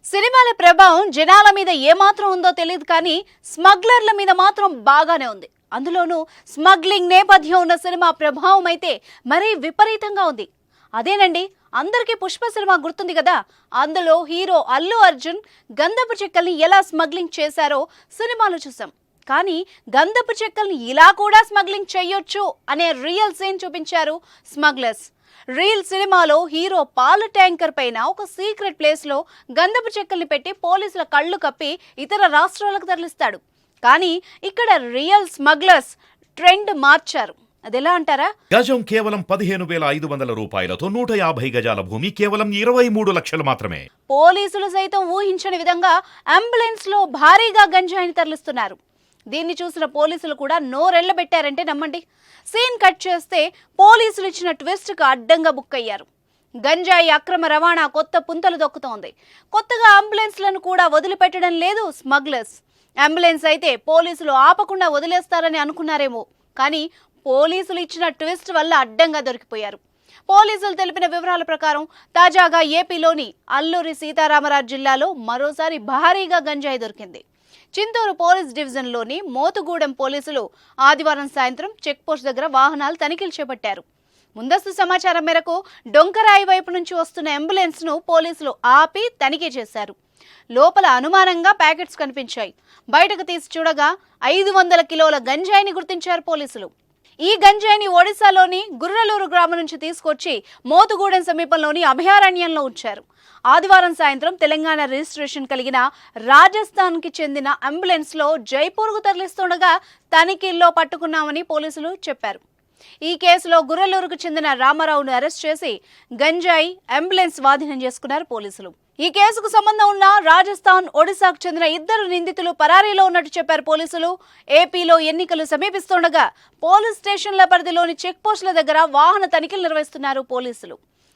సినిమాల ప్రభావం జనాల మీద ఏమాత్రం ఉందో తెలియదు కానీ స్మగ్లర్ల మీద మాత్రం బాగానే ఉంది. అందులోనూ స్మగ్లింగ్ నేపథ్యం ఉన్న సినిమా ప్రభావం అయితే మరీ విపరీతంగా ఉంది. అదేనండి, అందరికీ పుష్ప సినిమా గుర్తుంది కదా. అందులో హీరో అల్లు అర్జున్ గంధపు చెక్కల్ని ఎలా స్మగ్లింగ్ చేశారో సినిమాలో చూసాం. కానీ గంధపు చెక్కల్ని ఇలా కూడా స్మగ్లింగ్ చేయొచ్చు అనే రియల్ సీన్ చూపించారు స్మగ్లర్స్. రీల్ సినిమాలో హీరో పాల ట్యాంకర్ పైన ఒక సీక్రెట్ ప్లేస్ లో గంధపు చెక్కల్ని పెట్టి పోలీసుల కళ్ళు కప్పి ఇతర రాష్ట్రాలకు తరలిస్తాడు. కానీ ఇక్కడ రియల్ స్మగ్లర్స్ ట్రెండ్ మార్చారు. అదెలా అంటారా? గజం కేవలం 15,500 రూపాయలతో 150 గజాల భూమి కేవలం 23 లక్షలు మాత్రమే. పోలీసులు సైతం ఊహించని విధంగా అంబులెన్స్ లో భారీగా గంజాయిని తరలిస్తున్నారు. దీన్ని చూసిన పోలీసులు కూడా నోరెళ్లబెట్టారంటే నమ్మండి. సీన్ కట్ చేస్తే పోలీసులు ఇచ్చిన ట్విస్ట్ కు అడ్డంగా బుక్ అయ్యారు. గంజాయి అక్రమ రవాణా కొత్త పుంతలు దొక్కుతోంది. కొత్తగా అంబులెన్స్లను కూడా వదిలిపెట్టడం లేదు స్మగ్లర్స్. అంబులెన్స్ అయితే పోలీసులు ఆపకుండా వదిలేస్తారని అనుకున్నారేమో, కానీ పోలీసులు ఇచ్చిన ట్విస్ట్ వల్ల అడ్డంగా దొరికిపోయారు. పోలీసులు తెలిపిన వివరాల ప్రకారం తాజాగా ఏపీలోని అల్లూరి సీతారామరాజు జిల్లాలో మరోసారి భారీగా గంజాయి దొరికింది. చింతూరు పోలీస్ డివిజన్లోని మోతుగూడెం పోలీసులు ఆదివారం సాయంత్రం చెక్పోస్ట్ దగ్గర వాహనాలు తనిఖీలు చేపట్టారు. ముందస్తు సమాచారం మేరకు డొంకరాయి వైపు నుంచి వస్తున్న అంబులెన్స్ ను పోలీసులు ఆపి తనిఖీ చేశారు. లోపల అనుమానంగా ప్యాకెట్స్ కనిపించాయి. బయటకు తీసి చూడగా 500 కిలోల గంజాయిని గుర్తించారు పోలీసులు. ఈ గంజాయిని ఒడిశాలోని గుర్రలూరు గ్రామం నుంచి తీసుకొచ్చి మోతుగూడెం సమీపంలోని అభయారణ్యంలో ఉంచారు. ఆదివారం సాయంత్రం తెలంగాణ రిజిస్ట్రేషన్ కలిగిన రాజస్థాన్కి చెందిన అంబులెన్స్ లో జైపూర్కు తరలిస్తుండగా తనిఖీల్లో పట్టుకున్నామని పోలీసులు చెప్పారు. ఈ కేసులో గుర్రలూరుకు చెందిన రామారావును అరెస్ట్ చేసి గంజాయి అంబులెన్స్ స్వాధీనం చేసుకున్నారు పోలీసులు. ఈ కేసుకు సంబంధం ఉన్న రాజస్థాన్, ఒడిశాకు చెందిన 2 నిందితులు పరారీలో ఉన్నట్టు చెప్పారు పోలీసులు. ఏపీలో ఎన్నికలు సమీపిస్తుండగా పోలీస్ స్టేషన్ల పరిధిలోని చెక్ పోస్టుల దగ్గర వాహన తనిఖీలు నిర్వహిస్తున్నారు పోలీసులు.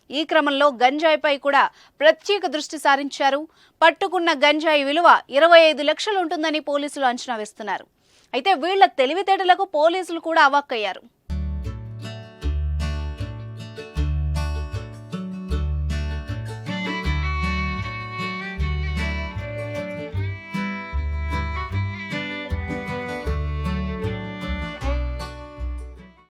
ఈ క్రమంలో గంజాయిపై కూడా ప్రత్యేక దృష్టి సారించారు. పట్టుకున్న గంజాయి విలువ 25 లక్షలు ఉంటుందని పోలీసులు అంచనా వేస్తున్నారు. అయితే వీళ్ల తెలివితేటలకు పోలీసులు కూడా అవాక్కయ్యారు.